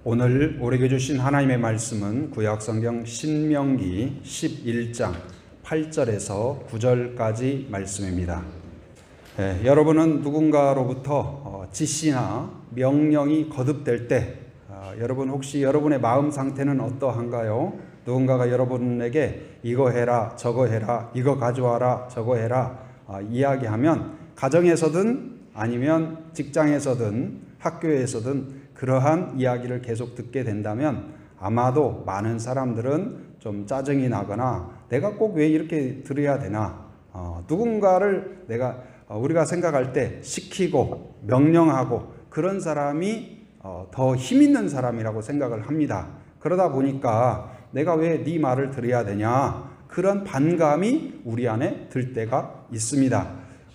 오늘 우리에게 주신 하나님의 말씀은 구약성경 신명기 11장 8절에서 9절까지 말씀입니다. 여러분은 누군가로부터 지시나 명령이 거듭될 때 여러분 혹시 여러분의 마음 상태는 어떠한가요? 누군가가 여러분에게 이거 해라 저거 해라 이거 가져와라 저거 해라 이야기하면 가정에서든 아니면 직장에서든 학교에서든 그러한 이야기를 계속 듣게 된다면 아마도 많은 사람들은 좀 짜증이 나거나 내가 꼭 왜 이렇게 들어야 되나 누군가를 우리가 생각할 때 시키고 명령하고 그런 사람이 더 힘 있는 사람이라고 생각을 합니다. 그러다 보니까 내가 왜 네 말을 들어야 되냐 그런 반감이 우리 안에 들 때가 있습니다.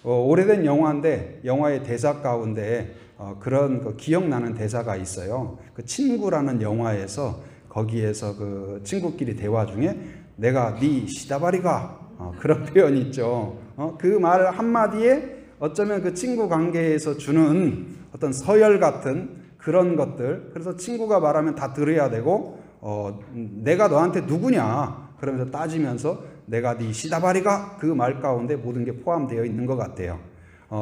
오래된 영화인데 영화의 대사 가운데 그런 기억나는 대사가 있어요. 그 친구라는 영화에서 거기에서 그 친구끼리 대화 중에 내가 네 시다바리가 그런 표현이 있죠. 그 말 한마디에 어쩌면 그 친구 관계에서 주는 어떤 서열 같은 그런 것들, 그래서 친구가 말하면 다 들어야 되고 내가 너한테 누구냐 그러면서 따지면서 내가 네 시다바리가 그 말 가운데 모든 게 포함되어 있는 것 같아요.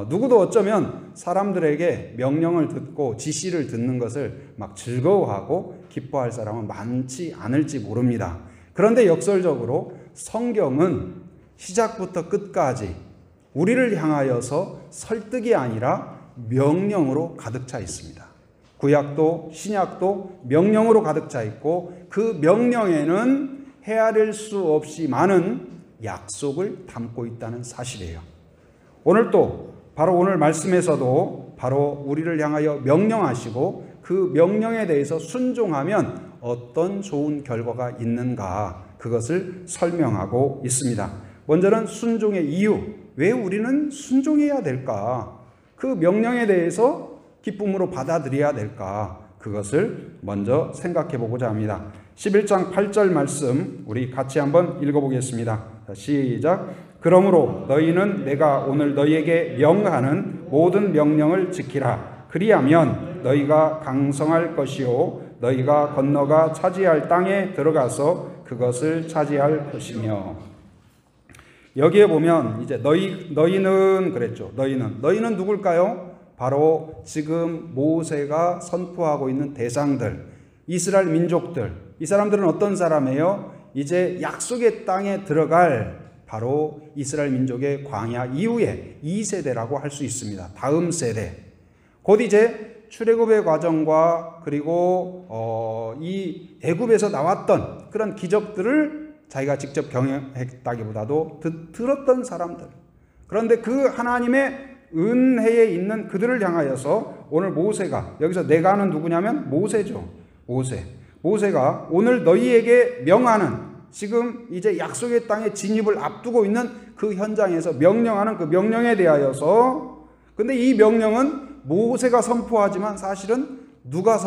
누구도 어쩌면 사람들에게 명령을 듣고 지시를 듣는 것을 막 즐거워하고 기뻐할 사람은 많지 않을지 모릅니다. 그런데 역설적으로 성경은 시작부터 끝까지 우리를 향하여서 설득이 아니라 명령으로 가득 차 있습니다. 구약도 신약도 명령으로 가득 차 있고 그 명령에는 헤아릴 수 없이 많은 약속을 담고 있다는 사실이에요. 오늘 또 바로 오늘 말씀에서도 바로 우리를 향하여 명령하시고 그 명령에 대해서 순종하면 어떤 좋은 결과가 있는가 그것을 설명하고 있습니다. 먼저는 순종의 이유, 왜 우리는 순종해야 될까? 그 명령에 대해서 기쁨으로 받아들여야 될까? 그것을 먼저 생각해 보고자 합니다. 11장 8절 말씀 우리 같이 한번 읽어보겠습니다. 시작. 그러므로 너희는 내가 오늘 너희에게 명하는 모든 명령을 지키라. 그리하면 너희가 강성할 것이요 너희가 건너가 차지할 땅에 들어가서 그것을 차지할 것이며. 여기에 보면 이제 너희는 그랬죠. 너희는 누굴까요? 바로 지금 모세가 선포하고 있는 대상들, 이스라엘 민족들. 이 사람들은 어떤 사람이에요? 이제 약속의 땅에 들어갈 바로 이스라엘 민족의 광야 이후에 2세대라고 할 수 있습니다. 다음 세대. 곧 이제 출애굽의 과정과 그리고 이 애굽에서 나왔던 그런 기적들을 자기가 직접 경험했다기보다도 들었던 사람들. 그런데 그 하나님의 은혜에 있는 그들을 향하여서 오늘 모세가, 여기서 내가는 누구냐면 모세죠. 모세가 오늘 너희에게 명하는, 지금 이제 약속의 땅에 진입을 앞두고 있는 그 현장에서 명령하는 그 명령에 대하여서, 근데 이 명령은 모세가 선포하지만 사실은 누가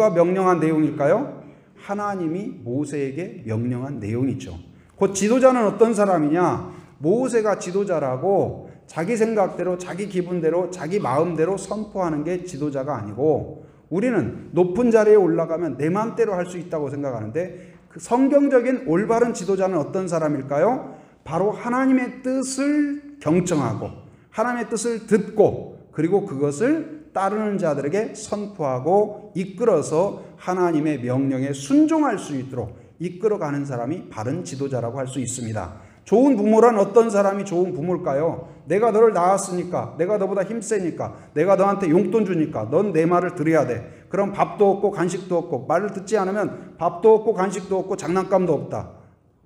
명령한 내용일까요? 하나님이 모세에게 명령한 내용이죠. 곧 지도자는 어떤 사람이냐? 모세가 지도자라고 자기 생각대로, 자기 기분대로, 자기 마음대로 선포하는 게 지도자가 아니고, 우리는 높은 자리에 올라가면 내 마음대로 할 수 있다고 생각하는데, 그 성경적인 올바른 지도자는 어떤 사람일까요? 바로 하나님의 뜻을 경청하고 하나님의 뜻을 듣고 그리고 그것을 따르는 자들에게 선포하고 이끌어서 하나님의 명령에 순종할 수 있도록 이끌어가는 사람이 바른 지도자라고 할 수 있습니다. 좋은 부모란 어떤 사람이 좋은 부모일까요? 내가 너를 낳았으니까, 내가 너보다 힘세니까, 내가 너한테 용돈 주니까 넌 내 말을 들어야 돼. 그럼 밥도 없고 간식도 없고, 말을 듣지 않으면 밥도 없고 간식도 없고 장난감도 없다.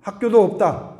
학교도 없다.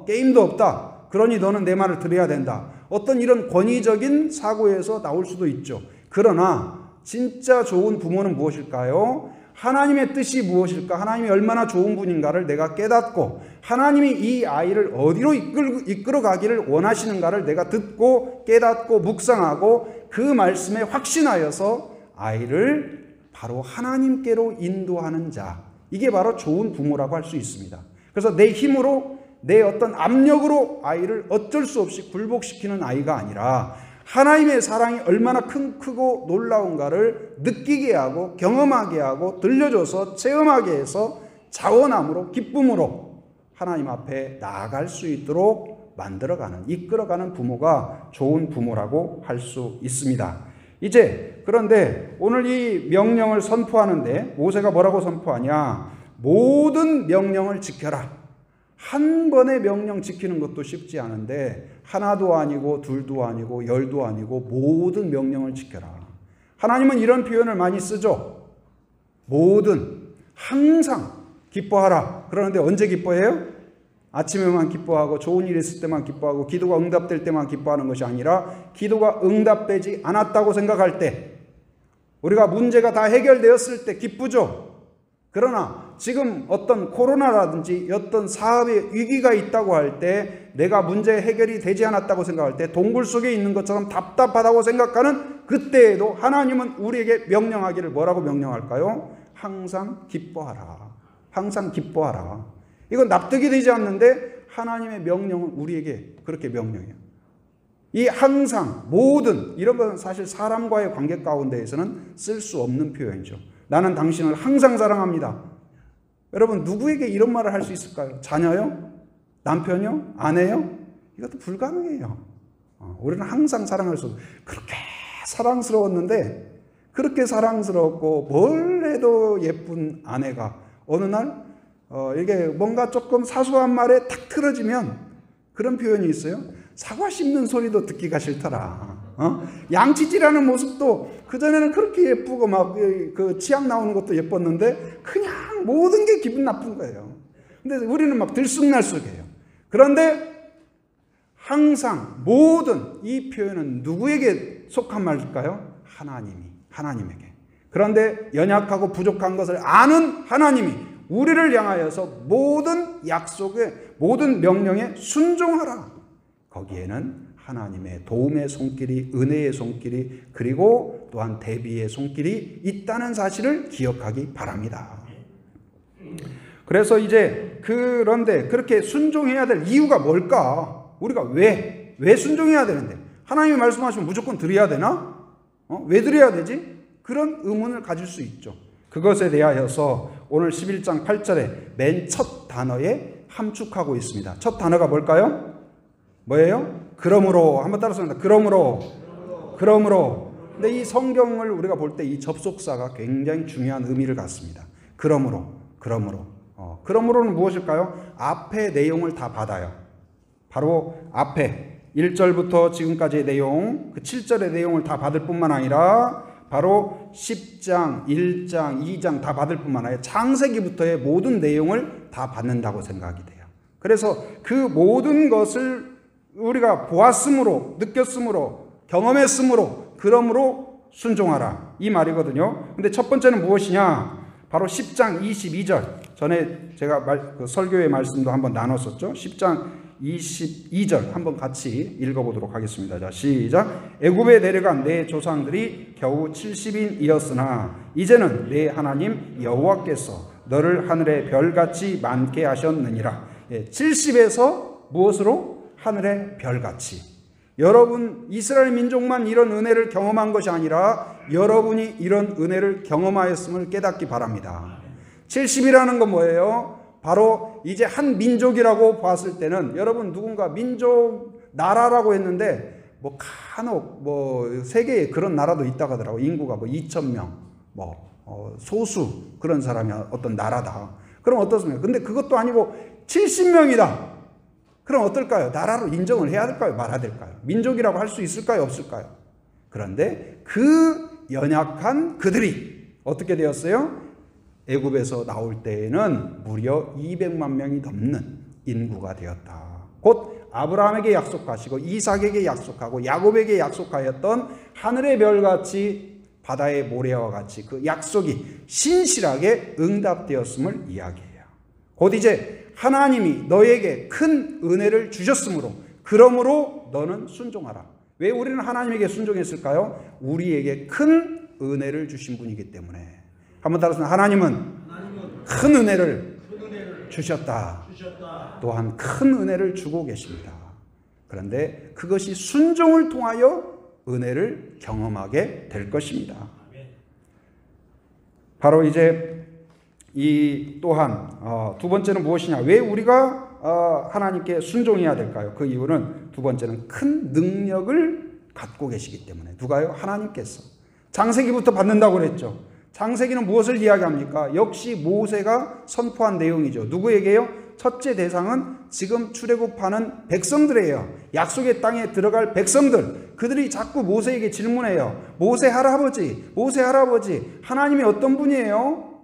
게임도 없다. 그러니 너는 내 말을 들어야 된다. 어떤 이런 권위적인 사고에서 나올 수도 있죠. 그러나 진짜 좋은 부모는 무엇일까요? 하나님의 뜻이 무엇일까? 하나님이 얼마나 좋은 분인가를 내가 깨닫고 하나님이 이 아이를 어디로 이끌어가기를 원하시는가를 내가 듣고 깨닫고 묵상하고 그 말씀에 확신하여서 아이를 바로 하나님께로 인도하는 자, 이게 바로 좋은 부모라고 할 수 있습니다. 그래서 내 힘으로, 내 어떤 압력으로 아이를 어쩔 수 없이 굴복시키는 아이가 아니라 하나님의 사랑이 얼마나 크고 놀라운가를 느끼게 하고 경험하게 하고 들려줘서 체험하게 해서 자원함으로 기쁨으로 하나님 앞에 나아갈 수 있도록 만들어가는, 이끌어가는 부모가 좋은 부모라고 할 수 있습니다. 이제 그런데 오늘 이 명령을 선포하는데 모세가 뭐라고 선포하냐? 모든 명령을 지켜라. 한 번의 명령 지키는 것도 쉽지 않은데 하나도 아니고 둘도 아니고 열도 아니고 모든 명령을 지켜라. 하나님은 이런 표현을 많이 쓰죠. 모든, 항상 기뻐하라. 그러는데 언제 기뻐해요? 아침에만 기뻐하고 좋은 일 있을 때만 기뻐하고 기도가 응답될 때만 기뻐하는 것이 아니라 기도가 응답되지 않았다고 생각할 때, 우리가 문제가 다 해결되었을 때 기쁘죠. 그러나 지금 어떤 코로나라든지 어떤 사업에 위기가 있다고 할 때, 내가 문제 해결이 되지 않았다고 생각할 때 동굴 속에 있는 것처럼 답답하다고 생각하는 그때에도 하나님은 우리에게 명령하기를 뭐라고 명령할까요? 항상 기뻐하라. 항상 기뻐하라. 이건 납득이 되지 않는데 하나님의 명령은 우리에게 그렇게 명령해요. 이 항상, 모든, 이런 건 사실 사람과의 관계 가운데에서는 쓸 수 없는 표현이죠. 나는 당신을 항상 사랑합니다. 여러분, 누구에게 이런 말을 할 수 있을까요? 자녀요? 남편요? 아내요? 이것도 불가능해요. 우리는 항상 사랑할 수 없어요. 그렇게 사랑스러웠는데, 그렇게 사랑스럽고 뭘 해도 예쁜 아내가 어느 날 이게 뭔가 조금 사소한 말에 탁 틀어지면 그런 표현이 있어요. 사과 씹는 소리도 듣기가 싫더라. 양치질하는 모습도 그전에는 그렇게 예쁘고 막 그 치약 나오는 것도 예뻤는데 그냥 모든 게 기분 나쁜 거예요. 근데 우리는 막 들쑥날쑥해요. 그런데 항상 모든, 이 표현은 누구에게 속한 말일까요? 하나님에게. 그런데 연약하고 부족한 것을 아는 하나님이 우리를 향하여서 모든 약속에, 모든 명령에 순종하라. 거기에는 하나님의 도움의 손길이, 은혜의 손길이, 그리고 또한 대비의 손길이 있다는 사실을 기억하기 바랍니다. 그래서 이제 그런데 그렇게 순종해야 될 이유가 뭘까? 우리가 왜 순종해야 되는데? 하나님이 말씀하시면 무조건 드려야 되나? 왜 드려야 되지? 그런 의문을 가질 수 있죠. 그것에 대하여서 오늘 11장 8절에 맨 첫 단어에 함축하고 있습니다. 첫 단어가 뭘까요? 뭐예요? 그러므로. 한번 따라서 합니다. 그러므로. 근데 이 성경을 우리가 볼 때 이 접속사가 굉장히 중요한 의미를 갖습니다. 그러므로는 무엇일까요? 앞의 내용을 다 받아요. 바로 앞에 1절부터 지금까지의 내용, 그 7절의 내용을 다 받을 뿐만 아니라 바로 10장, 1장, 2장 다 받을 뿐만 아니라 창세기부터의 모든 내용을 다 받는다고 생각이 돼요. 그래서 그 모든 것을 우리가 보았으므로, 느꼈으므로, 경험했으므로, 그러므로 순종하라, 이 말이거든요. 근데 첫 번째는 무엇이냐? 바로 10장 22절. 전에 제가 설교의 말씀도 한번 나눴었죠. 10장 22절 한번 같이 읽어보도록 하겠습니다. 자, 시작. 애굽에 내려간 내 조상들이 겨우 70인이었으나 이제는 내 하나님 여호와께서 너를 하늘의 별같이 많게 하셨느니라. 70에서 무엇으로? 하늘의 별같이. 여러분, 이스라엘 민족만 이런 은혜를 경험한 것이 아니라 여러분이 이런 은혜를 경험하였음을 깨닫기 바랍니다. 70이라는 건 뭐예요? 바로 이제 한 민족이라고 봤을 때는, 여러분 누군가 민족, 나라라고 했는데 간혹 세계에 그런 나라도 있다고 하더라고. 인구가 2,000명, 소수 그런 사람이 어떤 나라다. 그럼 어떻습니까? 근데 그것도 아니고 70명이다. 그럼 어떨까요? 나라로 인정을 해야 될까요? 말아야 될까요? 민족이라고 할 수 있을까요? 없을까요? 그런데 그 연약한 그들이 어떻게 되었어요? 애굽에서 나올 때에는 무려 200만 명이 넘는 인구가 되었다. 곧 아브라함에게 약속하시고 이삭에게 약속하고 야곱에게 약속하였던 하늘의 별같이 바다의 모래와 같이 그 약속이 신실하게 응답되었음을 이야기해요. 곧 이제 하나님이 너에게 큰 은혜를 주셨으므로, 그러므로 너는 순종하라. 왜 우리는 하나님에게 순종했을까요? 우리에게 큰 은혜를 주신 분이기 때문에. 한번 따라서 하나님은 큰 은혜를 주셨다. 또한 큰 은혜를 주고 계십니다. 그런데 그것이 순종을 통하여 은혜를 경험하게 될 것입니다. 바로 이제 이 또한 두 번째는 무엇이냐? 왜 우리가 하나님께 순종해야 될까요? 그 이유는 두 번째는 큰 능력을 갖고 계시기 때문에. 누가요? 하나님께서. 창세기부터 받는다고 그랬죠. 창세기는 무엇을 이야기합니까? 역시 모세가 선포한 내용이죠. 누구에게요? 첫째 대상은 지금 출애굽하는 백성들이에요. 약속의 땅에 들어갈 백성들. 그들이 자꾸 모세에게 질문해요. 모세 할아버지, 하나님이 어떤 분이에요?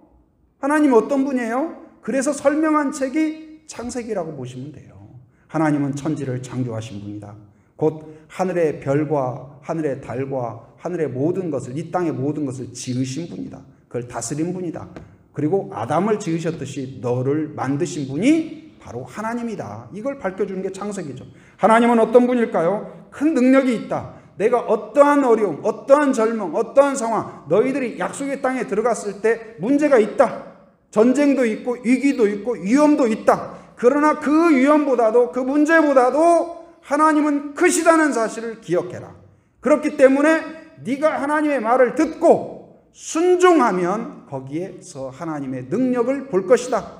하나님이 어떤 분이에요? 그래서 설명한 책이 창세기라고 보시면 돼요. 하나님은 천지를 창조하신 분이다. 곧 하늘의 별과 하늘의 달과 하늘의 모든 것을, 이 땅의 모든 것을 지으신 분이다. 그걸 다스린 분이다. 그리고 아담을 지으셨듯이 너를 만드신 분이 바로 하나님이다. 이걸 밝혀주는 게 창세기죠. 하나님은 어떤 분일까요? 큰 능력이 있다. 내가 어떠한 어려움, 어떠한 절망, 어떠한 상황, 너희들이 약속의 땅에 들어갔을 때 문제가 있다. 전쟁도 있고 위기도 있고 위험도 있다. 그러나 그 위험보다도, 그 문제보다도 하나님은 크시다는 사실을 기억해라. 그렇기 때문에 네가 하나님의 말을 듣고 순종하면 거기에서 하나님의 능력을 볼 것이다.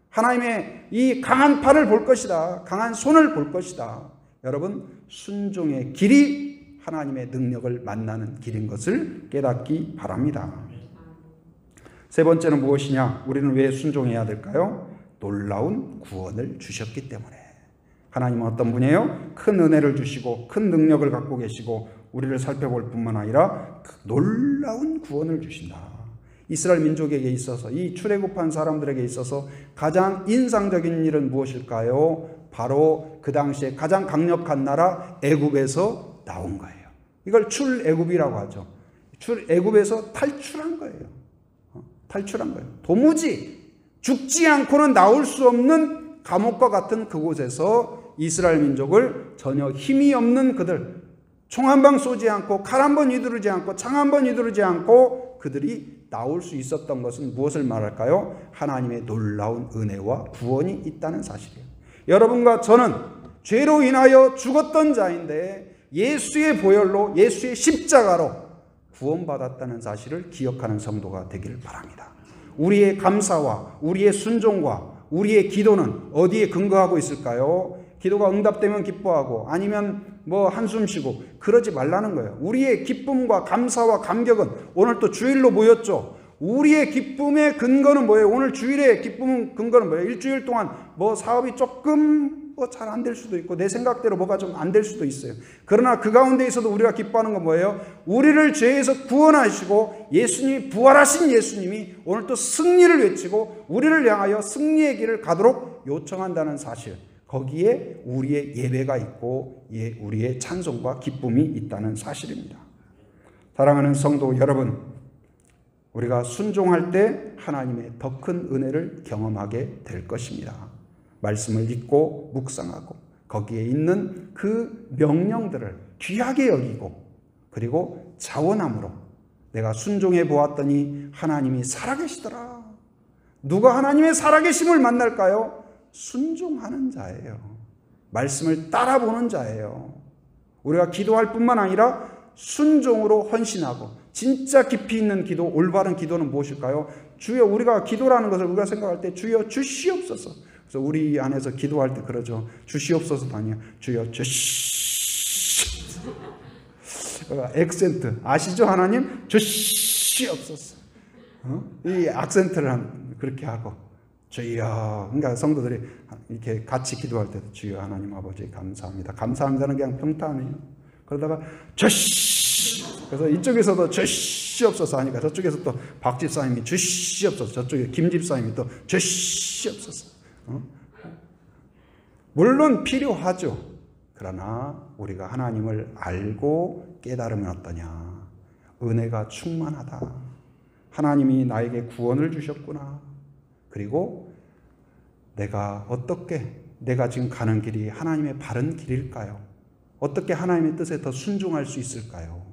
하나님의 이 강한 팔을 볼 것이다. 강한 손을 볼 것이다. 여러분, 순종의 길이 하나님의 능력을 만나는 길인 것을 깨닫기 바랍니다. 세 번째는 무엇이냐? 우리는 왜 순종해야 될까요? 놀라운 구원을 주셨기 때문에. 하나님은 어떤 분이에요? 큰 은혜를 주시고 큰 능력을 갖고 계시고 우리를 살펴볼 뿐만 아니라 놀라운 구원을 주신다. 이스라엘 민족에게 있어서, 이 출애굽한 사람들에게 있어서 가장 인상적인 일은 무엇일까요? 바로 그 당시에 가장 강력한 나라 애굽에서 나온 거예요. 이걸 출애굽이라고 하죠. 출애굽에서 탈출한 거예요. 탈출한 거예요. 도무지 죽지 않고는 나올 수 없는 감옥과 같은 그곳에서 이스라엘 민족을 전혀 힘이 없는 그들, 총 한 방 쏘지 않고 칼 한 번 휘두르지 않고 창 한 번 휘두르지 않고 그들이 나올 수 있었던 것은 무엇을 말할까요? 하나님의 놀라운 은혜와 구원이 있다는 사실이에요. 여러분과 저는 죄로 인하여 죽었던 자인데 예수의 보혈로, 예수의 십자가로 구원받았다는 사실을 기억하는 성도가 되길 바랍니다. 우리의 감사와 우리의 순종과 우리의 기도는 어디에 근거하고 있을까요? 기도가 응답되면 기뻐하고 아니면 한숨 쉬고 그러지 말라는 거예요. 우리의 기쁨과 감사와 감격은 오늘 또 주일로 모였죠. 우리의 기쁨의 근거는 뭐예요? 오늘 주일의 기쁨 근거는 뭐예요? 일주일 동안 사업이 조금 잘 안 될 수도 있고 내 생각대로 뭐가 좀 안 될 수도 있어요. 그러나 그 가운데에서도 우리가 기뻐하는 건 뭐예요? 우리를 죄에서 구원하시고 예수님이, 부활하신 예수님이 오늘 또 승리를 외치고 우리를 향하여 승리의 길을 가도록 요청한다는 사실, 거기에 우리의 예배가 있고 우리의 찬송과 기쁨이 있다는 사실입니다. 사랑하는 성도 여러분, 우리가 순종할 때 하나님의 더 큰 은혜를 경험하게 될 것입니다. 말씀을 읽고 묵상하고 거기에 있는 그 명령들을 귀하게 여기고 그리고 자원함으로 내가 순종해 보았더니 하나님이 살아계시더라. 누가 하나님의 살아계심을 만날까요? 순종하는 자예요. 말씀을 따라보는 자예요. 우리가 기도할 뿐만 아니라 순종으로 헌신하고 진짜 깊이 있는 기도, 올바른 기도는 무엇일까요? 주여, 우리가 기도라는 것을 우리가 생각할 때 주여 주시옵소서. 그래서 우리 안에서 기도할 때 그러죠. 주시옵소서도 아니에요. 주여 주시. 액센트 아시죠? 하나님 주시옵소서. 이 악센트를 그렇게 하고 주여. 그러니까 성도들이 이렇게 같이 기도할 때도 주여 하나님 아버지 감사합니다. 감사합니다는 그냥 평탄이에요. 그러다가 주시. 그래서 이쪽에서도 주시옵소서 하니까 저쪽에서 또 박 집사님이 주시옵소서, 저쪽에 김 집사님이 또 주시옵소서. 물론 필요하죠. 그러나 우리가 하나님을 알고 깨달으면 어떠냐? 은혜가 충만하다. 하나님이 나에게 구원을 주셨구나. 그리고 내가 어떻게, 내가 지금 가는 길이 하나님의 바른 길일까요? 어떻게 하나님의 뜻에 더 순종할 수 있을까요?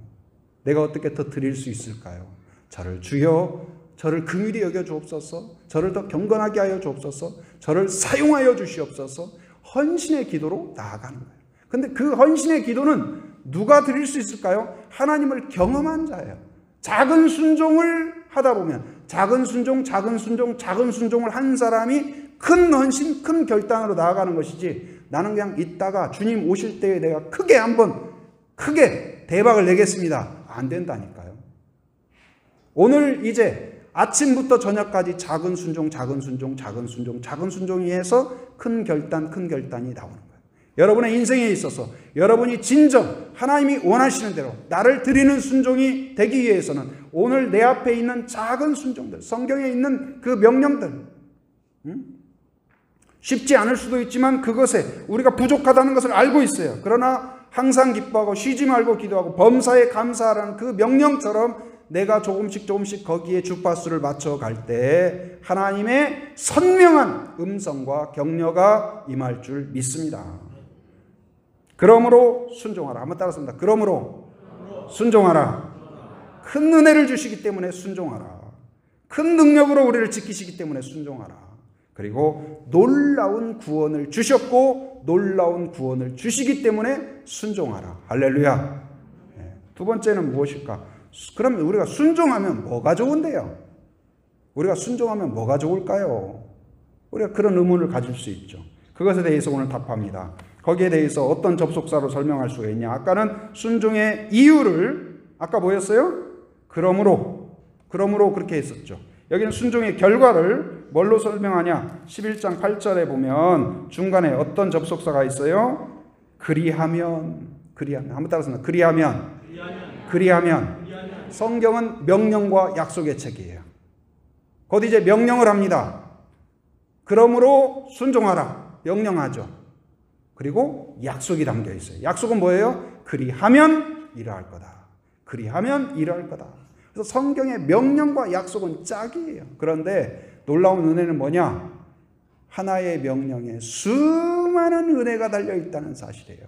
내가 어떻게 더 드릴 수 있을까요? 저를 주여, 저를 긍휼히 여겨 주옵소서. 저를 더 경건하게 하여 주옵소서. 저를 사용하여 주시옵소서. 헌신의 기도로 나아가는 거예요. 근데 그 헌신의 기도는 누가 드릴 수 있을까요? 하나님을 경험한 자예요. 작은 순종을 하다 보면 작은 순종을 한 사람이 큰 헌신, 큰 결단으로 나아가는 것이지, 나는 그냥 있다가 주님 오실 때에 내가 크게 대박을 내겠습니다, 안 된다니까요. 오늘 이제 아침부터 저녁까지 작은 순종이 해서 큰 결단이 나오는 거예요. 여러분의 인생에 있어서 여러분이 진정 하나님이 원하시는 대로 나를 드리는 순종이 되기 위해서는 오늘 내 앞에 있는 작은 순종들, 성경에 있는 그 명령들, 쉽지 않을 수도 있지만 그것에 우리가 부족하다는 것을 알고 있어요. 그러나 항상 기뻐하고 쉬지 말고 기도하고 범사에 감사하라는 그 명령처럼 내가 조금씩 거기에 주파수를 맞춰갈 때 하나님의 선명한 음성과 격려가 임할 줄 믿습니다. 그러므로 순종하라. 한번 따라합니다. 그러므로 순종하라. 큰 은혜를 주시기 때문에 순종하라. 큰 능력으로 우리를 지키시기 때문에 순종하라. 그리고 놀라운 구원을 주셨고 놀라운 구원을 주시기 때문에 순종하라. 할렐루야. 두 번째는 무엇일까? 그러면 우리가 순종하면 뭐가 좋은데요? 우리가 순종하면 뭐가 좋을까요? 우리가 그런 의문을 가질 수 있죠. 그것에 대해서 오늘 답합니다. 거기에 대해서 어떤 접속사로 설명할 수가 있냐? 아까는 순종의 이유를, 아까 뭐였어요? 그러므로 그렇게 했었죠. 여기는 순종의 결과를 뭘로 설명하냐? 11장 8절에 보면 중간에 어떤 접속사가 있어요? 그리하면. 한번 따라서 그리하면. 성경은 명령과 약속의 책이에요. 곧 이제 명령을 합니다. 그러므로 순종하라. 명령하죠. 그리고 약속이 담겨 있어요. 약속은 뭐예요? 그리하면 이러할 거다. 그래서 성경의 명령과 약속은 짝이에요. 그런데 놀라운 은혜는 뭐냐? 하나의 명령에 수많은 은혜가 달려있다는 사실이에요.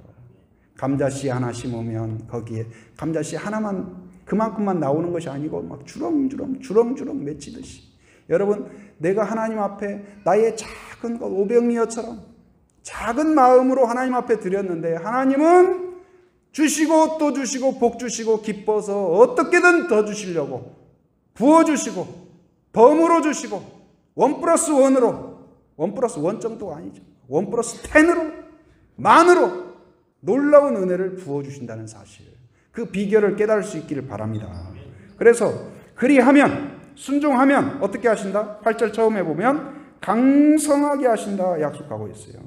감자씨 하나 심으면 거기에 감자씨 하나만 그만큼만 나오는 것이 아니고 막 주렁주렁 맺히듯이, 여러분, 내가 하나님 앞에 나의 작은 것 오병이어처럼 작은 마음으로 하나님 앞에 드렸는데 하나님은 주시고 또 주시고 복 주시고 기뻐서 어떻게든 더 주시려고 부어주시고 덤으로 주시고 1+1으로 1+1 정도가 아니죠. 1+10으로 만으로 놀라운 은혜를 부어주신다는 사실, 그 비결을 깨달을 수 있기를 바랍니다. 그래서 그리하면, 순종하면 어떻게 하신다? 8절 처음에 보면 강성하게 하신다 약속하고 있어요.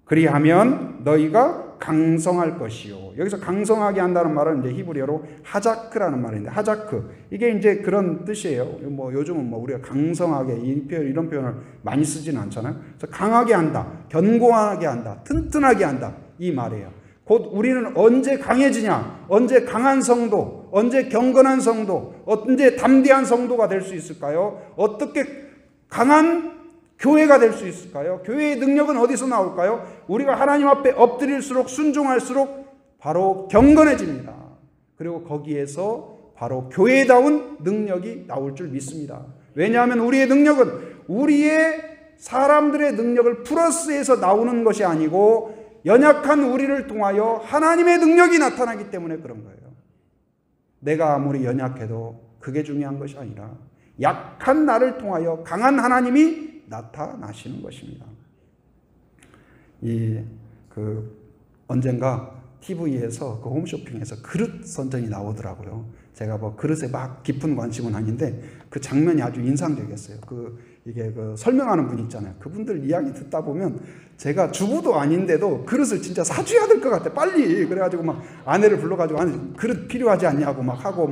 그리하면 너희가 강성할 것이요. 여기서 강성하게 한다는 말은 이제 히브리어로 하자크라는 말인데, 하자크, 이게 이제 그런 뜻이에요. 뭐 요즘은 뭐 우리가 강성하게 이런 표현을 많이 쓰지는 않잖아요. 그래서 강하게 한다, 견고하게 한다, 튼튼하게 한다, 이 말이에요. 곧 우리는 언제 강해지냐? 언제 강한 성도, 언제 경건한 성도, 언제 담대한 성도가 될 수 있을까요? 어떻게 강한 교회가 될 수 있을까요? 교회의 능력은 어디서 나올까요? 우리가 하나님 앞에 엎드릴수록, 순종할수록 바로 경건해집니다. 그리고 거기에서 바로 교회다운 능력이 나올 줄 믿습니다. 왜냐하면 우리의 능력은 우리의 사람들의 능력을 플러스해서 나오는 것이 아니고 연약한 우리를 통하여 하나님의 능력이 나타나기 때문에 그런 거예요. 내가 아무리 연약해도 그게 중요한 것이 아니라 약한 나를 통하여 강한 하나님이 나타나시는 것입니다. 언젠가 TV에서 그 홈쇼핑에서 그릇 선전이 나오더라고요. 제가 뭐 그릇에 막 깊은 관심은 아닌데 그 장면이 아주 인상적이었어요. 이게 설명하는 분 있잖아요. 그분들 이야기 듣다 보면 제가 주부도 아닌데도 그릇을 진짜 사줘야 될 것 같아. 빨리. 그래가지고 막 아내를 불러가지고 아니 그릇 필요하지 않냐고 막 하고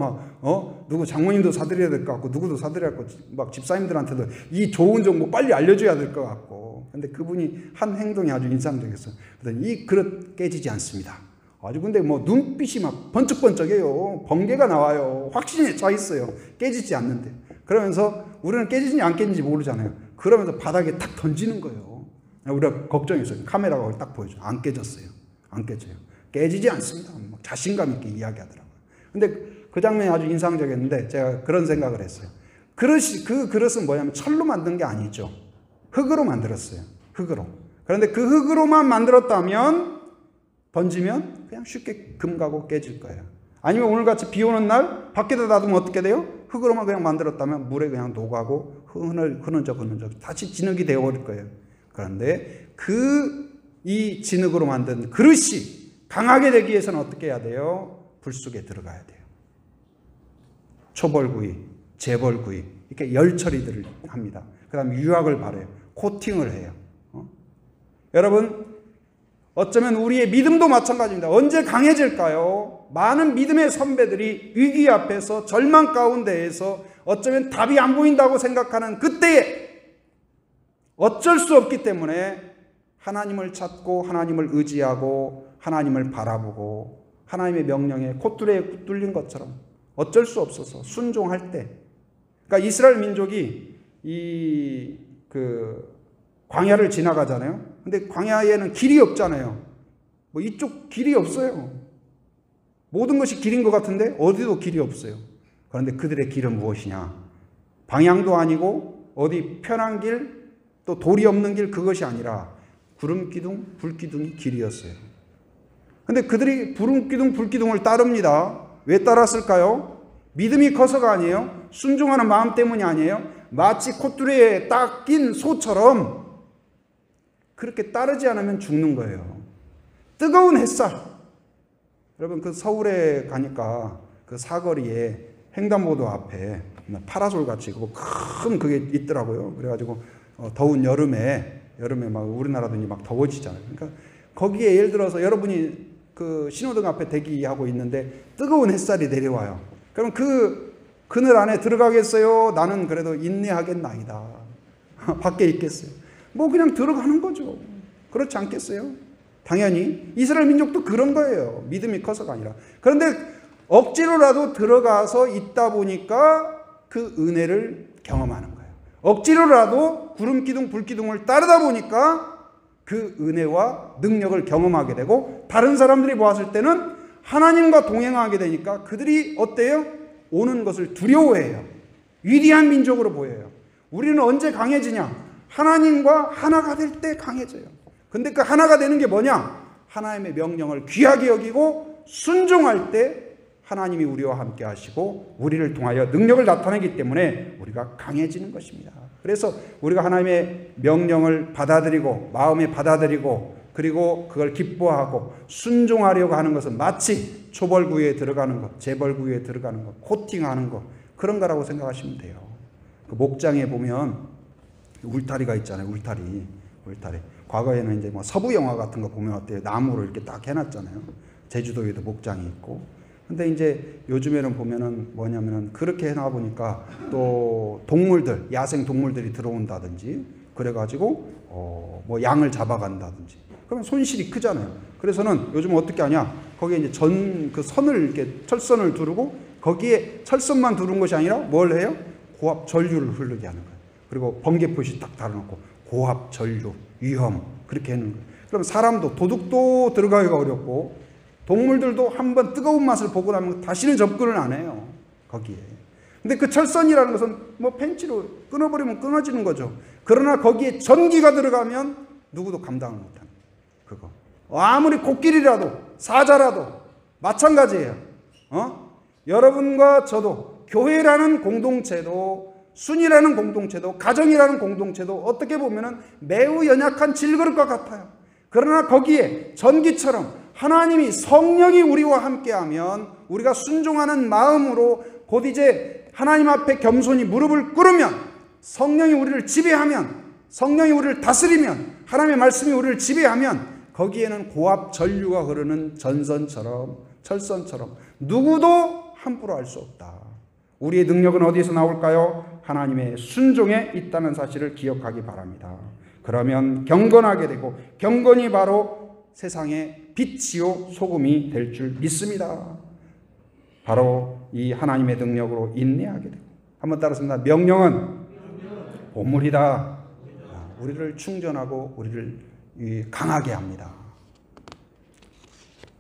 누구 장모님도 사드려야 될 것 같고 누구도 사드려야 될 것 같고 막 집사님들한테도 이 좋은 정보 빨리 알려줘야 될 것 같고. 근데 그분이 한 행동이 아주 인상적이었어요. 그랬더니 이 그릇 깨지지 않습니다. 아주 근데 뭐 눈빛이 막 번쩍번쩍해요. 번개가 나와요. 확신에 차 있어요. 깨지지 않는데. 그러면서 우리는 깨지는지 안 깨지는지 모르잖아요. 그러면서 바닥에 탁 던지는 거예요. 우리가 걱정했어요. 카메라가 딱 보여줘요. 안 깨졌어요. 안 깨져요. 깨지지 않습니다. 막 자신감 있게 이야기하더라고요. 근데 그 장면이 아주 인상적이었는데 제가 그런 생각을 했어요. 그 그릇은 뭐냐면 철로 만든 게 아니죠. 흙으로 만들었어요. 흙으로. 그런데 그 흙으로만 만들었다면 던지면 그냥 쉽게 금 가고 깨질 거예요. 아니면 오늘같이 비 오는 날 밖에다 놔두면 어떻게 돼요? 흙으로만 그냥 만들었다면 물에 그냥 녹아고 흐느적 다시 진흙이 되어버릴 거예요. 그런데 이 진흙으로 만든 그릇이 강하게 되기 위해서는 어떻게 해야 돼요? 불 속에 들어가야 돼요. 초벌구이, 재벌구이 이렇게 열 처리들을 합니다. 그 다음에 유약을 바르요. 코팅을 해요. 여러분 어쩌면 우리의 믿음도 마찬가지입니다. 언제 강해질까요? 많은 믿음의 선배들이 위기 앞에서 절망 가운데에서 어쩌면 답이 안 보인다고 생각하는 그때에 어쩔 수 없기 때문에 하나님을 찾고 하나님을 의지하고 하나님을 바라보고 하나님의 명령에 콧뚜레에 뚫린 것처럼 어쩔 수 없어서 순종할 때, 그러니까 이스라엘 민족이 광야를 지나가잖아요. 근데 광야에는 길이 없잖아요. 뭐 이쪽 길이 없어요. 모든 것이 길인 것 같은데 어디도 길이 없어요. 그런데 그들의 길은 무엇이냐? 방향도 아니고 어디 편한 길, 또 돌이 없는 길, 그것이 아니라 구름기둥, 불기둥이 길이었어요. 근데 그들이 구름기둥, 불기둥을 따릅니다. 왜 따랐을까요? 믿음이 커서가 아니에요. 순종하는 마음 때문이 아니에요. 마치 콧뚜레에 딱 낀 소처럼 그렇게 따르지 않으면 죽는 거예요. 뜨거운 햇살. 여러분 그 서울에 가니까 그 사거리에 횡단보도 앞에 파라솔 같이 큰 그게 있더라고요. 그래가지고 더운 여름에 막 우리나라도 막 더워지잖아요. 그러니까 거기에 예를 들어서 여러분이 그 신호등 앞에 대기하고 있는데 뜨거운 햇살이 내려와요. 그럼 그 그늘 안에 들어가겠어요? 나는 그래도 인내하겠나이다. 밖에 있겠어요? 뭐 그냥 들어가는 거죠. 그렇지 않겠어요? 당연히 이스라엘 민족도 그런 거예요. 믿음이 커서가 아니라. 그런데 억지로라도 들어가서 있다 보니까 그 은혜를 경험하는 거예요. 억지로라도 구름기둥 불기둥을 따르다 보니까 그 은혜와 능력을 경험하게 되고 다른 사람들이 보았을 때는 하나님과 동행하게 되니까 그들이 어때요? 오는 것을 두려워해요. 위대한 민족으로 보여요. 우리는 언제 강해지냐? 하나님과 하나가 될 때 강해져요. 근데 그 하나가 되는 게 뭐냐? 하나님의 명령을 귀하게 여기고 순종할 때 하나님이 우리와 함께 하시고 우리를 통하여 능력을 나타내기 때문에 우리가 강해지는 것입니다. 그래서 우리가 하나님의 명령을 받아들이고 마음에 받아들이고 그리고 그걸 기뻐하고 순종하려고 하는 것은 마치 초벌구이에 들어가는 것, 재벌구이에 들어가는 것, 코팅하는 것 그런 거라고 생각하시면 돼요. 그 목장에 보면 울타리가 있잖아요. 울타리. 과거에는 이제 뭐 서부 영화 같은 거 보면 어때요? 나무로 이렇게 딱 해놨잖아요. 제주도에도 목장이 있고. 근데 이제 요즘에는 보면은 뭐냐면은 그렇게 해놔 보니까 또 동물들, 야생 동물들이 들어온다든지 그래가지고 뭐 양을 잡아간다든지 그러면 손실이 크잖아요. 그래서는 요즘 어떻게 하냐? 거기에 이제 그 선을 이렇게 철선을 두르고 거기에 철선만 두른 것이 아니라 뭘 해요? 고압 전류를 흐르게 하는 거예요. 그리고 번개 표시 딱 달아놓고 고압 전류 위험 그렇게 하는 거예요. 그럼 사람도 도둑도 들어가기가 어렵고 동물들도 한번 뜨거운 맛을 보고 나면 다시는 접근을 안 해요. 거기에. 근데 그 철선이라는 것은 뭐 펜치로 끊어버리면 끊어지는 거죠. 그러나 거기에 전기가 들어가면 누구도 감당을 못하는 그거. 아무리 코끼리라도 사자라도 마찬가지예요. 여러분과 저도 교회라는 공동체도 순이라는 공동체도 가정이라는 공동체도 어떻게 보면 매우 연약한 질그릇과 같아요. 그러나 거기에 전기처럼 하나님이 성령이 우리와 함께하면 우리가 순종하는 마음으로 곧 이제 하나님 앞에 겸손히 무릎을 꿇으면 성령이 우리를 지배하면 성령이 우리를 다스리면 하나님의 말씀이 우리를 지배하면 거기에는 고압 전류가 흐르는 전선처럼 철선처럼 누구도 함부로 할 수 없다. 우리의 능력은 어디에서 나올까요? 하나님의 순종에 있다는 사실을 기억하기 바랍니다. 그러면 경건하게 되고 경건이 바로 세상의 빛이요 소금이 될 줄 믿습니다. 바로 이 하나님의 능력으로 인내하게 되고 한번 따라서 명령은 보물이다. 우리를 충전하고 우리를 강하게 합니다.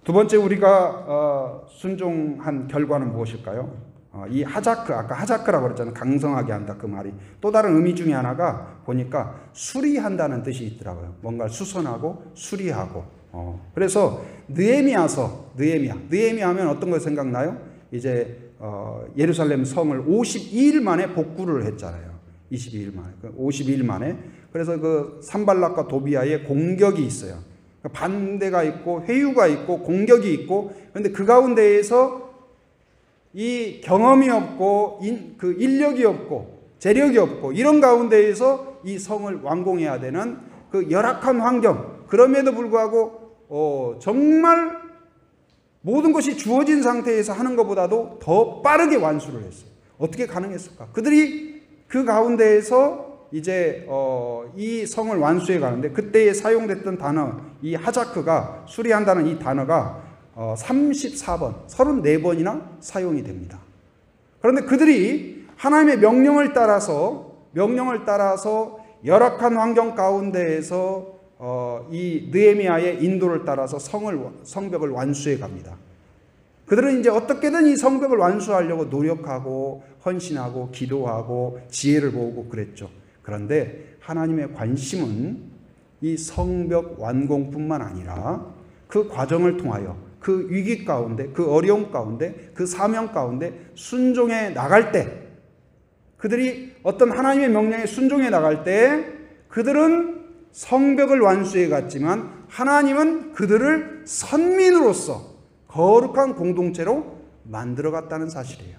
두 번째 우리가 순종한 결과는 무엇일까요? 이 하자크, 아까 하자크라고 그랬잖아요. 강성하게 한다 그 말이. 또 다른 의미 중에 하나가 보니까 수리한다는 뜻이 있더라고요. 뭔가를 수선하고 수리하고 그래서 느헤미야 하면 어떤 거 생각나요? 이제 예루살렘 성을 52일 만에 복구를 했잖아요. 22일 만에. 52일 만에. 그래서 그 산발락과 도비아의 공격이 있어요. 반대가 있고 회유가 있고 공격이 있고, 그런데 그 가운데에서 이 경험이 없고 그 인력이 없고 재력이 없고 이런 가운데에서 이 성을 완공해야 되는 그 열악한 환경, 그럼에도 불구하고 정말 모든 것이 주어진 상태에서 하는 것보다도 더 빠르게 완수를 했어요. 어떻게 가능했을까? 그들이 그 가운데에서 이제 이 성을 완수해 가는데, 그때에 사용됐던 단어, 이 하자크가 수리한다는 이 단어가 34번, 34번이나 사용이 됩니다. 그런데 그들이 하나님의 명령을 따라서 열악한 환경 가운데에서 이 느헤미야의 인도를 따라서 성벽을 완수해 갑니다. 그들은 이제 어떻게든 이 성벽을 완수하려고 노력하고 헌신하고 기도하고 지혜를 모으고 그랬죠. 그런데 하나님의 관심은 이 성벽 완공뿐만 아니라 그 과정을 통하여 그 위기 가운데, 그 어려움 가운데, 그 사명 가운데 순종해 나갈 때, 그들이 어떤 하나님의 명령에 순종해 나갈 때 그들은 성벽을 완수해 갔지만 하나님은 그들을 선민으로서 거룩한 공동체로 만들어 갔다는 사실이에요.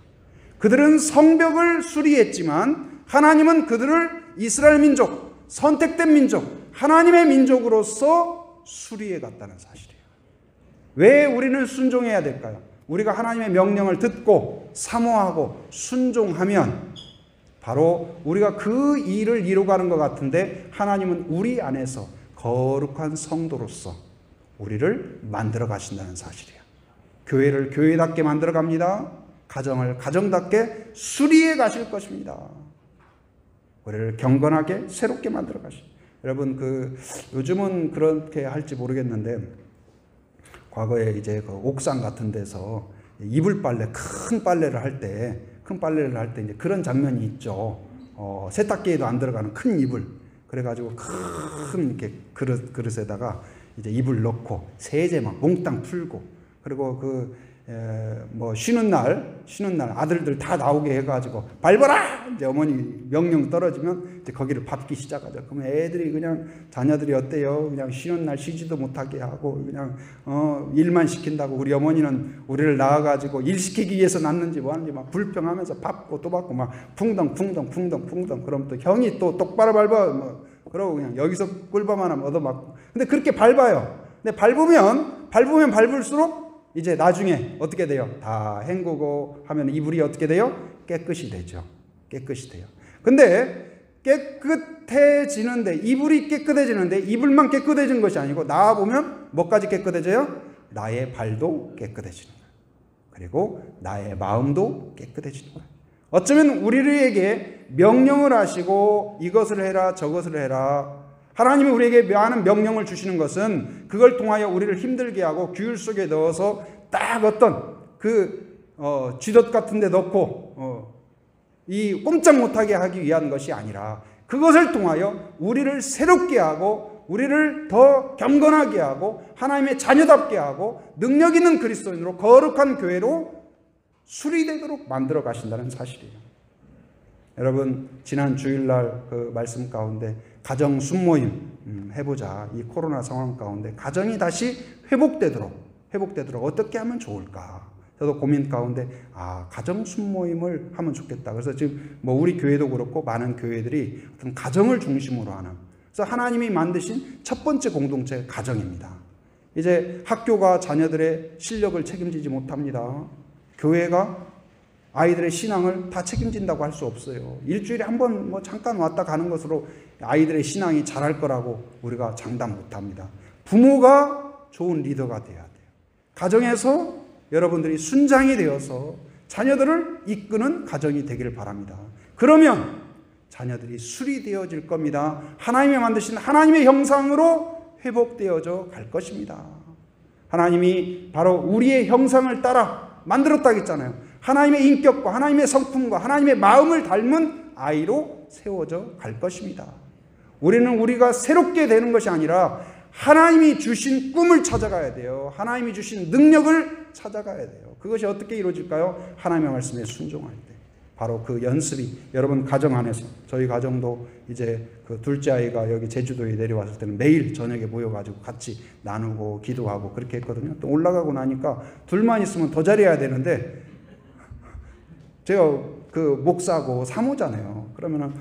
그들은 성벽을 수리했지만 하나님은 그들을 이스라엘 민족, 선택된 민족, 하나님의 민족으로서 수리해 갔다는 사실이에요. 왜 우리는 순종해야 될까요? 우리가 하나님의 명령을 듣고 사모하고 순종하면 바로 우리가 그 일을 이루가는 것 같은데, 하나님은 우리 안에서 거룩한 성도로서 우리를 만들어 가신다는 사실이에요. 교회를 교회답게 만들어 갑니다. 가정을 가정답게 수리해 가실 것입니다. 우리를 경건하게 새롭게 만들어 가십니다. 여러분, 요즘은 그렇게 할지 모르겠는데, 과거에 이제 그 옥상 같은 데서 이불 빨래, 큰 빨래를 할 때 이제 그런 장면이 있죠. 세탁기에도 안 들어가는 큰 이불. 그래가지고 큰 이렇게 그릇에다가 이제 이불 넣고 세제 막 몽땅 풀고, 그리고 쉬는 날 아들들 다 나오게 해가지고 밟아라! 이제 어머니 명령 떨어지면 이제 거기를 밟기 시작하죠. 그러면 애들이 그냥, 자녀들이 어때요? 그냥 쉬는 날 쉬지도 못하게 하고 그냥 일만 시킨다고, 우리 어머니는 우리를 낳아가지고 일 시키기 위해서 낳는지 뭐하는지 막 불평하면서 밟고 또 밟고 막 풍덩. 그럼 또 형이 또 똑바로 밟아. 그러고 그냥 여기서 꿀밤 하나 얻어맞고. 근데 그렇게 밟아요. 근데 밟으면 발수록 이제 나중에 어떻게 돼요? 다 헹구고 하면 이불이 어떻게 돼요? 깨끗이 되죠. 근데 깨끗해지는데, 이불이 깨끗해지는데 이불만 깨끗해진 것이 아니고 나와보면 뭐까지 깨끗해져요? 나의 발도 깨끗해지는 거예요. 그리고 나의 마음도 깨끗해지는 거예요. 어쩌면 우리에게 명령을 하시고 이것을 해라 저것을 해라, 하나님이 우리에게 많은 명령을 주시는 것은 그걸 통하여 우리를 힘들게 하고 규율 속에 넣어서 딱 어떤 쥐덫 같은 데 넣고 이 꼼짝 못하게 하기 위한 것이 아니라, 그것을 통하여 우리를 새롭게 하고 우리를 더 경건하게 하고 하나님의 자녀답게 하고 능력 있는 그리스도인으로 거룩한 교회로 수리되도록 만들어 가신다는 사실이에요. 여러분, 지난 주일날 그 말씀 가운데 가정 순모임 해보자, 이 코로나 상황 가운데 가정이 다시 회복되도록 어떻게 하면 좋을까? 저도 고민 가운데 가정 순모임을 하면 좋겠다. 그래서 지금 우리 교회도 그렇고 많은 교회들이 어떤 가정을 중심으로 하는, 그래서 하나님이 만드신 첫 번째 공동체 가정입니다. 이제 학교가 자녀들의 실력을 책임지지 못합니다. 교회가 아이들의 신앙을 다 책임진다고 할 수 없어요. 일주일에 한 번 잠깐 왔다 가는 것으로 아이들의 신앙이 자랄 거라고 우리가 장담 못합니다. 부모가 좋은 리더가 돼야 돼요. 가정에서 여러분들이 순장이 되어서 자녀들을 이끄는 가정이 되기를 바랍니다. 그러면 자녀들이 수리되어질 겁니다. 하나님이 만드신 하나님의 형상으로 회복되어져 갈 것입니다. 하나님이 바로 우리의 형상을 따라 만들었다고 했잖아요. 하나님의 인격과 하나님의 성품과 하나님의 마음을 닮은 아이로 세워져 갈 것입니다. 우리는 우리가 새롭게 되는 것이 아니라 하나님이 주신 꿈을 찾아가야 돼요. 하나님이 주신 능력을 찾아가야 돼요. 그것이 어떻게 이루어질까요? 하나님의 말씀에 순종할 때. 바로 그 연습이 여러분 가정 안에서, 저희 가정도 이제 그 둘째 아이가 여기 제주도에 내려왔을 때는 매일 저녁에 모여가지고 같이 나누고 기도하고 그렇게 했거든요. 또 올라가고 나니까 둘만 있으면 더 잘해야 되는데, 제가 그 목사고 사모잖아요. 그러면은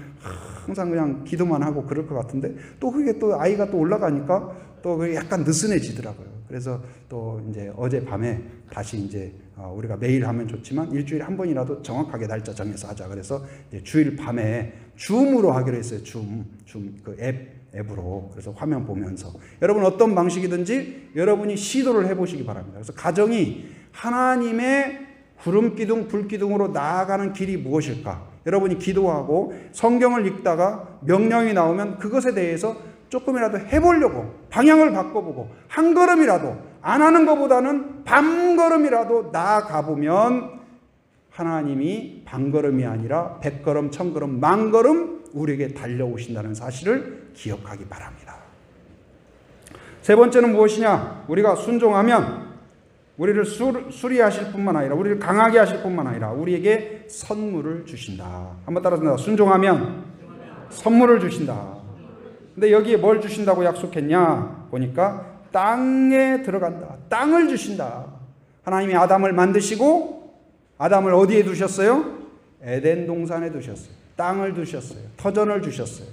항상 그냥 기도만 하고 그럴 것 같은데, 또 그게 또 아이가 또 올라가니까 또 그게 약간 느슨해지더라고요. 그래서 또 이제 어젯밤에 다시 이제 우리가 매일 하면 좋지만 일주일에 한 번이라도 정확하게 날짜 정해서 하자. 그래서 이제 주일 밤에 줌으로 하기로 했어요. 줌 그 앱으로. 그래서 화면 보면서 여러분 어떤 방식이든지 여러분이 시도를 해보시기 바랍니다. 그래서 가정이 하나님의 구름기둥 불기둥으로 나아가는 길이 무엇일까? 여러분이 기도하고 성경을 읽다가 명령이 나오면 그것에 대해서 조금이라도 해보려고 방향을 바꿔보고 한 걸음이라도, 안 하는 것보다는 반 걸음이라도 나아가보면 하나님이 반 걸음이 아니라 100걸음, 1000걸음, 만 걸음 우리에게 달려오신다는 사실을 기억하기 바랍니다. 세 번째는 무엇이냐? 우리가 순종하면 우리를 수리하실 뿐만 아니라, 우리를 강하게 하실 뿐만 아니라 우리에게 선물을 주신다. 한번 따라서 순종하면 선물을 주신다. 근데 여기에 뭘 주신다고 약속했냐? 보니까 땅에 들어간다. 땅을 주신다. 하나님이 아담을 만드시고 아담을 어디에 두셨어요? 에덴 동산에 두셨어요. 땅을 두셨어요. 터전을 주셨어요.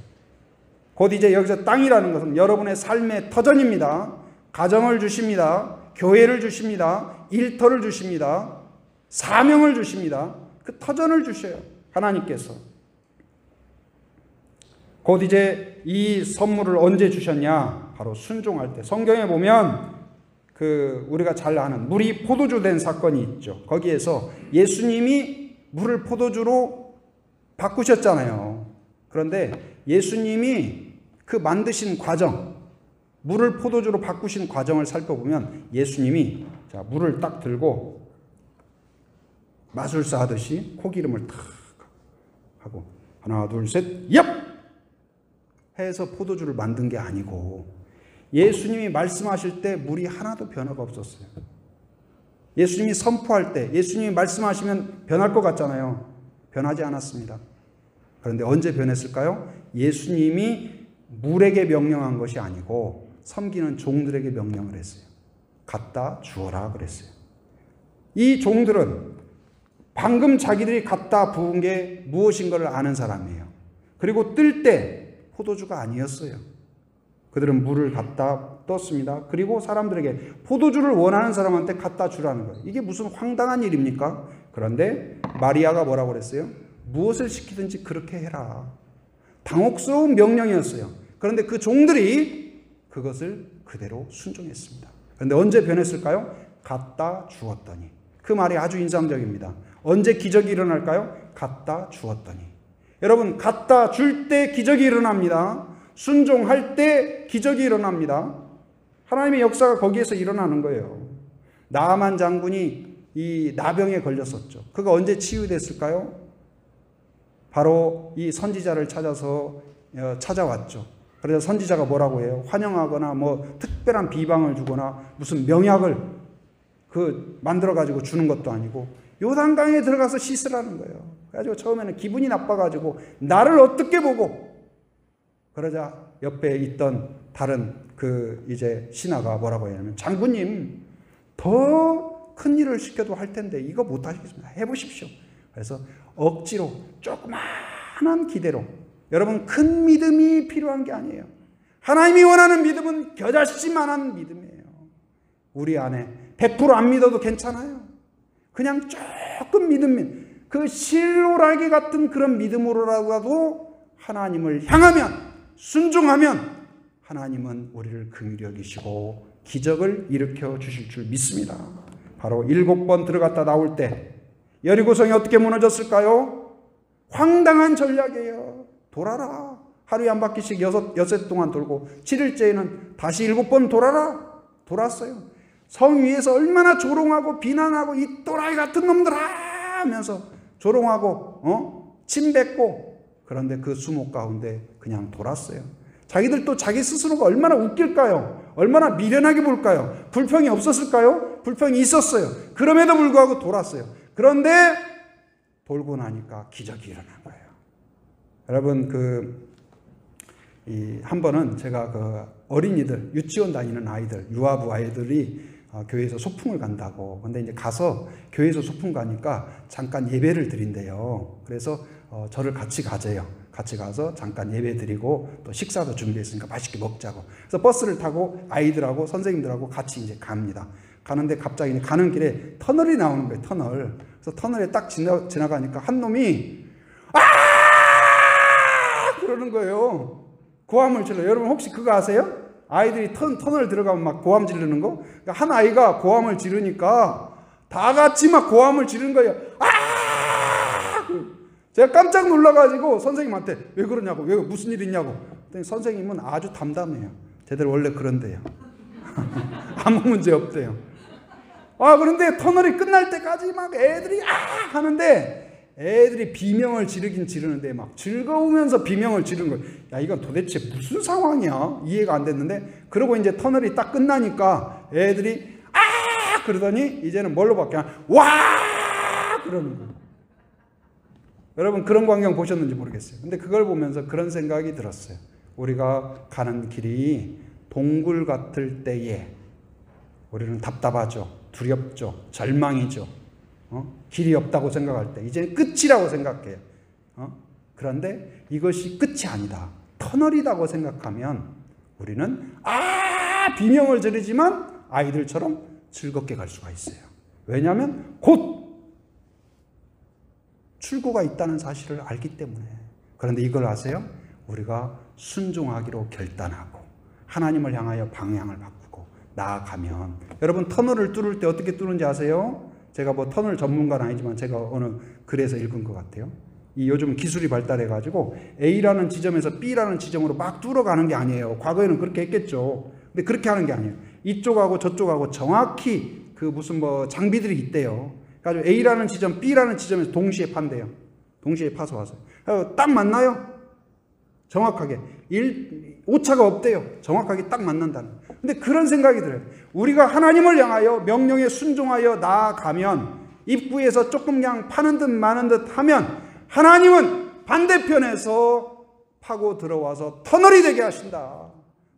곧 이제 여기서 땅이라는 것은 여러분의 삶의 터전입니다. 가정을 주십니다. 교회를 주십니다. 일터를 주십니다. 사명을 주십니다. 그 터전을 주셔요. 하나님께서. 곧 이제 이 선물을 언제 주셨냐? 바로 순종할 때. 성경에 보면 우리가 잘 아는 물이 포도주 된 사건이 있죠. 거기에서 예수님이 물을 포도주로 바꾸셨잖아요. 그런데 예수님이 그 만드신 과정, 물을 포도주로 바꾸신 과정을 살펴보면 예수님이 자, 물을 딱 들고 마술사 하듯이 코기름을 탁 하고 하나 둘 셋 얍! 해서 포도주를 만든 게 아니고 예수님이 말씀하실 때 물이 하나도 변화가 없었어요. 예수님이 선포할 때 예수님이 말씀하시면 변할 것 같잖아요. 변하지 않았습니다. 그런데 언제 변했을까요? 예수님이 물에게 명령한 것이 아니고 섬기는 종들에게 명령을 했어요. 갖다 주어라 그랬어요. 이 종들은 방금 자기들이 갖다 부은 게 무엇인가를 아는 사람이에요. 그리고 뜰 때 포도주가 아니었어요. 그들은 물을 갖다 떴습니다. 그리고 사람들에게 포도주를 원하는 사람한테 갖다 주라는 거예요. 이게 무슨 황당한 일입니까? 그런데 마리아가 뭐라고 그랬어요? 무엇을 시키든지 그렇게 해라. 당혹스러운 명령이었어요. 그런데 그 종들이 그것을 그대로 순종했습니다. 그런데 언제 변했을까요? 갖다 주었더니. 그 말이 아주 인상적입니다. 언제 기적이 일어날까요? 갖다 주었더니. 여러분, 갖다 줄 때 기적이 일어납니다. 순종할 때 기적이 일어납니다. 하나님의 역사가 거기에서 일어나는 거예요. 나아만 장군이 이 나병에 걸렸었죠. 그가 언제 치유됐을까요? 바로 이 선지자를 찾아왔죠. 그래서 선지자가 뭐라고 해요? 환영하거나 뭐 특별한 비방을 주거나 무슨 명약을 만들어가지고 주는 것도 아니고 요단강에 들어가서 씻으라는 거예요. 그래가지고 처음에는 기분이 나빠가지고 나를 어떻게 보고, 그러자 옆에 있던 다른 이제 신하가 뭐라고 하냐면, 장군님 더 큰 일을 시켜도 할 텐데 이거 못 하시겠습니다. 해보십시오. 그래서 억지로 조그마한 기대로. 여러분, 큰 믿음이 필요한 게 아니에요. 하나님이 원하는 믿음은 겨자씨만한 믿음이에요. 우리 안에 100% 안 믿어도 괜찮아요. 그냥 조금 믿음, 그 실로라기 같은 그런 믿음으로라도 하나님을 향하면, 순종하면 하나님은 우리를 긍휼히 여기시고 기적을 일으켜 주실 줄 믿습니다. 바로 7번 들어갔다 나올 때 여리고성이 어떻게 무너졌을까요? 황당한 전략이에요. 돌아라. 하루에 한 바퀴씩 여섯 동안 돌고 7일째에는 다시 7번 돌아라. 돌았어요. 성 위에서 얼마나 조롱하고 비난하고 이 또라이 같은 놈들아 하면서 조롱하고 침 뱉고, 그런데 그 수목 가운데 그냥 돌았어요. 자기들 또 자기 스스로가 얼마나 웃길까요? 얼마나 미련하게 볼까요? 불평이 없었을까요? 불평이 있었어요. 그럼에도 불구하고 돌았어요. 그런데 돌고 나니까 기적이 일어난 거예요. 여러분 한 번은 제가 어린이들, 유치원 다니는 아이들, 유아부 아이들이 교회에서 소풍을 간다고. 근데 이제 가서 교회에서 소풍 가니까 잠깐 예배를 드린대요. 그래서 저를 같이 가재요. 같이 가서 잠깐 예배 드리고 또 식사도 준비했으니까 맛있게 먹자고. 그래서 버스를 타고 아이들하고 선생님들하고 같이 이제 갑니다. 가는데 갑자기 가는 길에 터널이 나오는 거예요. 터널. 그래서 터널에 딱 지나가니까 한 놈이 그러는 거예요. 고함을 질러. 여러분 혹시 그거 아세요? 아이들이 터널 들어가면 막 고함 지르는 거? 그러니까 한 아이가 고함을 지르니까 다 같이 막 고함을 지르는 거예요. 제가 깜짝 놀라가지고 선생님한테 왜 그러냐고, 왜 무슨 일 있냐고. 그랬더니 선생님은 아주 담담해요. 쟤들 원래 그런데요. 아무 문제 없대요. 그런데 터널이 끝날 때까지 막 애들이 하는데 애들이 비명을 지르긴 지르는데 막 즐거우면서 비명을 지르는 거예요. 야, 이건 도대체 무슨 상황이야? 이해가 안 됐는데, 그러고 이제 터널이 딱 끝나니까 애들이 그러더니 이제는 뭘로 바뀌냐? 와! 그러는 거예요. 여러분 그런 광경 보셨는지 모르겠어요. 근데 그걸 보면서 그런 생각이 들었어요. 우리가 가는 길이 동굴 같을 때에 우리는 답답하죠. 두렵죠. 절망이죠. 길이 없다고 생각할 때 이제는 끝이라고 생각해요. 그런데 이것이 끝이 아니다. 터널이라고 생각하면 우리는 비명을 지르지만 아이들처럼 즐겁게 갈 수가 있어요. 왜냐하면 곧 출구가 있다는 사실을 알기 때문에. 그런데 이걸 아세요? 우리가 순종하기로 결단하고 하나님을 향하여 방향을 바꾸고 나아가면, 여러분 터널을 뚫을 때 어떻게 뚫는지 아세요? 제가 뭐 터널 전문가는 아니지만 제가 어느 글에서 읽은 것 같아요. 요즘 기술이 발달해가지고 A라는 지점에서 B라는 지점으로 막 뚫어가는 게 아니에요. 과거에는 그렇게 했겠죠. 근데 그렇게 하는 게 아니에요. 이쪽하고 저쪽하고 정확히 무슨 장비들이 있대요. 그래서 A라는 지점, B라는 지점에서 동시에 판대요. 동시에 파서 와서. 딱 만나요. 정확하게. 오차가 없대요. 정확하게 딱 만난다는. 근데 그런 생각이 들어요. 우리가 하나님을 향하여 명령에 순종하여 나아가면, 입구에서 조금 그냥 파는 듯 마는 듯 하면 하나님은 반대편에서 파고 들어와서 터널이 되게 하신다.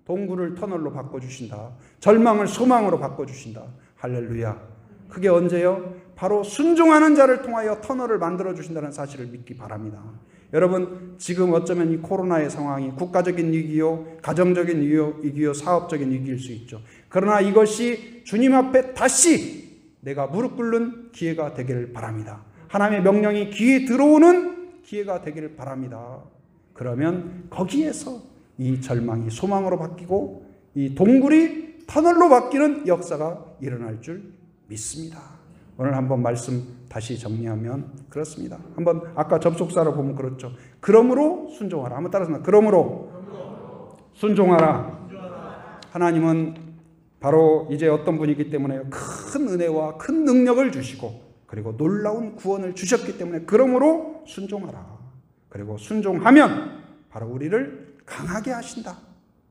동굴을 터널로 바꿔주신다. 절망을 소망으로 바꿔주신다. 할렐루야. 그게 언제요? 바로 순종하는 자를 통하여 터널을 만들어주신다는 사실을 믿기 바랍니다. 여러분 지금 어쩌면 이 코로나의 상황이 국가적인 위기요, 가정적인 위기요, 사업적인 위기일 수 있죠. 그러나 이것이 주님 앞에 다시 내가 무릎 꿇는 기회가 되기를 바랍니다. 하나님의 명령이 귀에 들어오는 기회가 되기를 바랍니다. 그러면 거기에서 이 절망이 소망으로 바뀌고 이 동굴이 터널로 바뀌는 역사가 일어날 줄 믿습니다. 오늘 한번 말씀 다시 정리하면 그렇습니다. 한번 아까 접속사로 보면 그렇죠. 그러므로 순종하라. 한번 따라서 그러므로 순종하라. 하나님은 바로 이제 어떤 분이기 때문에 큰 은혜와 큰 능력을 주시고 그리고 놀라운 구원을 주셨기 때문에 그러므로 순종하라. 그리고 순종하면 바로 우리를 강하게 하신다.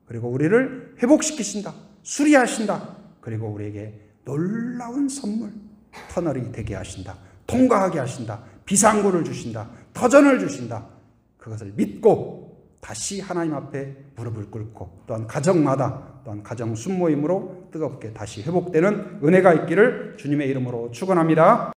그리고 우리를 회복시키신다. 수리하신다. 그리고 우리에게 놀라운 선물, 터널이 되게 하신다. 통과하게 하신다. 비상구를 주신다. 터전을 주신다. 그것을 믿고 다시 하나님 앞에 무릎을 꿇고 또한 가정마다 또한 가정 순모임으로 뜨겁게 다시 회복되는 은혜가 있기를 주님의 이름으로 축원합니다.